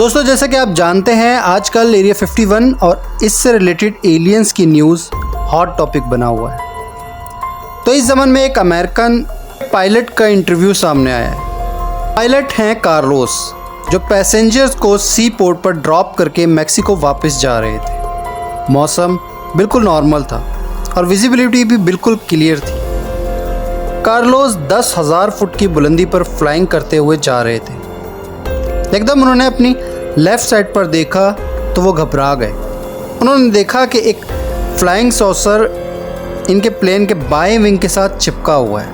दोस्तों, जैसा कि आप जानते हैं, आजकल एरिया 51 और इससे रिलेटेड एलियंस की न्यूज़ हॉट टॉपिक बना हुआ है। तो इस ज़माने में एक अमेरिकन पायलट का इंटरव्यू सामने आया है। पायलट हैं कार्लोस, जो पैसेंजर्स को सी पोर्ट पर ड्रॉप करके मैक्सिको वापस जा रहे थे। मौसम बिल्कुल नॉर्मल था और विजिबिलिटी भी बिल्कुल क्लियर थी। कार्लोस 10,000 फुट की बुलंदी पर फ्लाइंग करते हुए जा रहे थे। एकदम उन्होंने अपनी लेफ़्ट साइड पर देखा तो वो घबरा गए। उन्होंने देखा कि एक फ्लाइंग सॉसर इनके प्लेन के बाएं विंग के साथ चिपका हुआ है।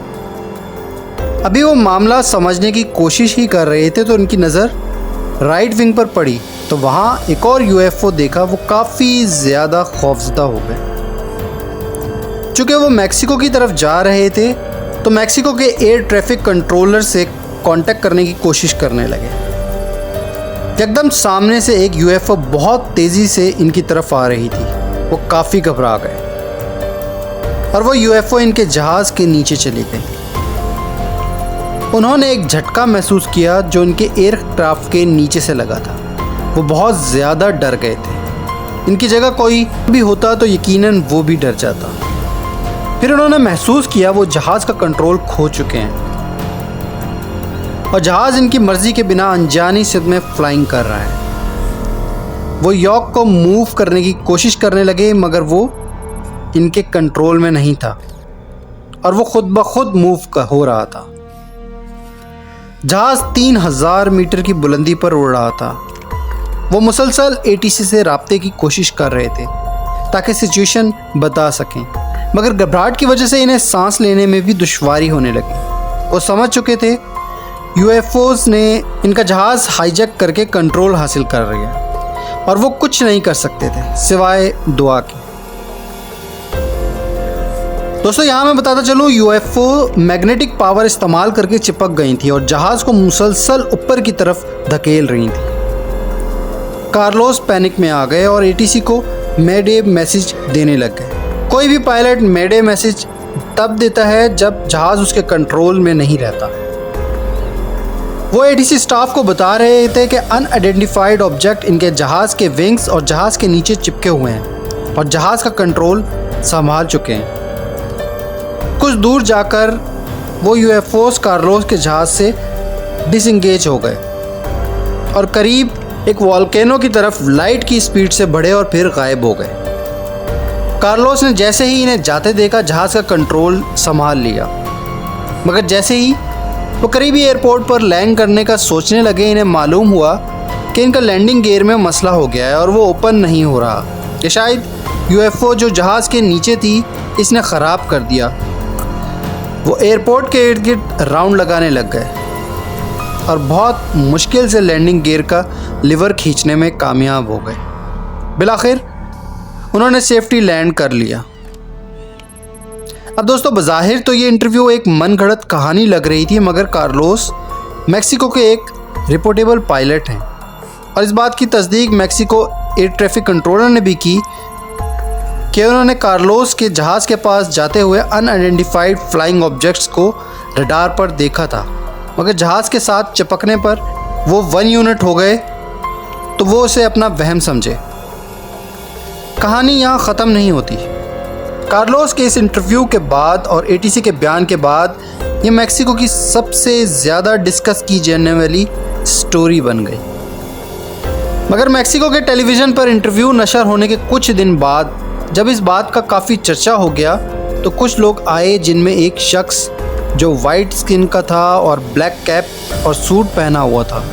अभी वो मामला समझने की कोशिश ही कर रहे थे तो उनकी नज़र राइट विंग पर पड़ी तो वहाँ एक और यूएफओ देखा। वो काफ़ी ज़्यादा खौफजदा हो गए। चूँकि वो मैक्सिको की तरफ जा रहे थे तो मैक्सिको के एयर ट्रैफिक कंट्रोलर से कांटेक्ट करने की कोशिश करने लगे। एकदम सामने से एक यूएफओ बहुत तेज़ी से इनकी तरफ आ रही थी। वो काफ़ी घबरा गए और वो यूएफओ इनके जहाज़ के नीचे चली गई। उन्होंने एक झटका महसूस किया जो इनके एयरक्राफ्ट के नीचे से लगा था। वो बहुत ज़्यादा डर गए थे। इनकी जगह कोई भी होता तो यकीनन वो भी डर जाता। फिर उन्होंने महसूस किया वो जहाज़ का कंट्रोल खो चुके हैं और जहाज़ इनकी मर्ज़ी के बिना अनजानी सिद्ध में फ्लाइंग कर रहा है। वो यॉक को मूव करने की कोशिश करने लगे मगर वो इनके कंट्रोल में नहीं था और वो खुद ब खुद मूव हो रहा था। जहाज़ 3,000 मीटर की बुलंदी पर उड़ रहा था। वो मुसलसल एटीसी से राब्ते की कोशिश कर रहे थे ताकि सिचुएशन बता सकें, मगर घबराहट की वजह से इन्हें सांस लेने में भी दुश्वारी होने लगी। वो समझ चुके थे यूएफओस ने इनका जहाज़ हाईजैक करके कंट्रोल हासिल कर रही है और वो कुछ नहीं कर सकते थे सिवाय दुआ के। दोस्तों, यहाँ मैं बताता चलूँ, यूएफओ मैग्नेटिक पावर इस्तेमाल करके चिपक गई थी और जहाज़ को मुसलसल ऊपर की तरफ धकेल रही थी। कार्लोस पैनिक में आ गए और एटीसी को मेडे मैसेज देने लग गए। कोई भी पायलट मेडे मैसेज तब देता है जब जहाज़ उसके कंट्रोल में नहीं रहता। वो एटीसी स्टाफ को बता रहे थे कि अनआइडेंटिफाइड ऑब्जेक्ट इनके जहाज़ के विंग्स और जहाज़ के नीचे चिपके हुए हैं और जहाज़ का कंट्रोल संभाल चुके हैं। कुछ दूर जाकर वो यूएफओस कार्लोस के जहाज़ से डिसएंगेज हो गए और करीब एक वॉल्केनो की तरफ लाइट की स्पीड से बढ़े और फिर गायब हो गए। कार्लोस ने जैसे ही इन्हें जाते देखा जहाज़ का कंट्रोल संभाल लिया, मगर जैसे ही वो करीबी एयरपोर्ट पर लैंड करने का सोचने लगे, इन्हें मालूम हुआ कि इनका लैंडिंग गियर में मसला हो गया है और वो ओपन नहीं हो रहा। कि शायद यूएफओ जो जहाज़ के नीचे थी इसने ख़राब कर दिया। वो एयरपोर्ट के इर्द गिर्द राउंड लगाने लग गए और बहुत मुश्किल से लैंडिंग गियर का लीवर खींचने में कामयाब हो गए। बिलाखिर उन्होंने सेफ्टी लैंड कर लिया। अब दोस्तों, बज़ाहिर तो ये इंटरव्यू एक मनगढ़ंत कहानी लग रही थी, मगर कार्लोस मैक्सिको के एक रिपोर्टेबल पायलट हैं और इस बात की तस्दीक मैक्सिको एयर ट्रैफिक कंट्रोलर ने भी की कि उन्होंने कार्लोस के जहाज़ के पास जाते हुए अनआइडेंटिफाइड फ्लाइंग ऑब्जेक्ट्स को रडार पर देखा था, मगर जहाज़ के साथ चिपकने पर वो 1 यूनिट हो गए तो वो उसे अपना वहम समझे। कहानी यहाँ ख़त्म नहीं होती। कार्लोस के इस इंटरव्यू के बाद और एटीसी के बयान के बाद ये मैक्सिको की सबसे ज़्यादा डिस्कस की जाने वाली स्टोरी बन गई। मगर मैक्सिको के टेलीविज़न पर इंटरव्यू नशर होने के कुछ दिन बाद जब इस बात का काफ़ी चर्चा हो गया तो कुछ लोग आए जिनमें एक शख्स जो वाइट स्किन का था और ब्लैक कैप और सूट पहना हुआ था।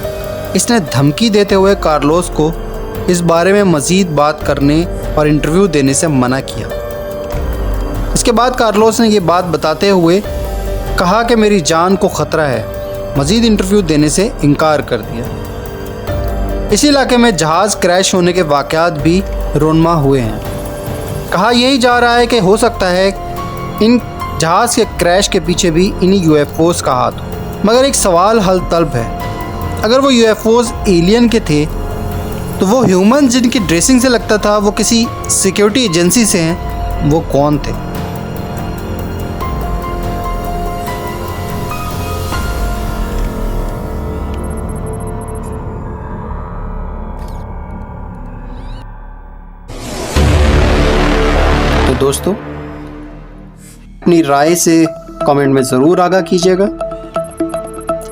इसने धमकी देते हुए कार्लोस को इस बारे में मज़ीद बात करने और इंटरव्यू देने से मना किया। इसके बाद कार्लोस ने ये बात बताते हुए कहा कि मेरी जान को ख़तरा है, मज़ीद इंटरव्यू देने से इनकार कर दिया। इसी इलाके में जहाज़ क्रैश होने के वाक़यात भी रोनमा हुए हैं। कहा यही जा रहा है कि हो सकता है इन जहाज़ के क्रैश के पीछे भी इन्हीं यूएफओस का हाथ हो। मगर एक सवाल हल तलब है, अगर वो यूएफओस एलियन के थे तो वो ह्यूमन जिनकी ड्रेसिंग से लगता था वो किसी सिक्योरिटी एजेंसी से हैं, वो कौन थे? दोस्तों अपनी राय से कमेंट में ज़रूर आगाह कीजिएगा।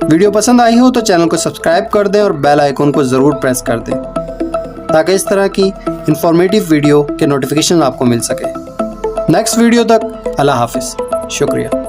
वीडियो पसंद आई हो तो चैनल को सब्सक्राइब कर दें और बेल आइकन को ज़रूर प्रेस कर दें ताकि इस तरह की इंफॉर्मेटिव वीडियो के नोटिफिकेशन आपको मिल सके। नेक्स्ट वीडियो तक अल्लाह हाफिज़। शुक्रिया।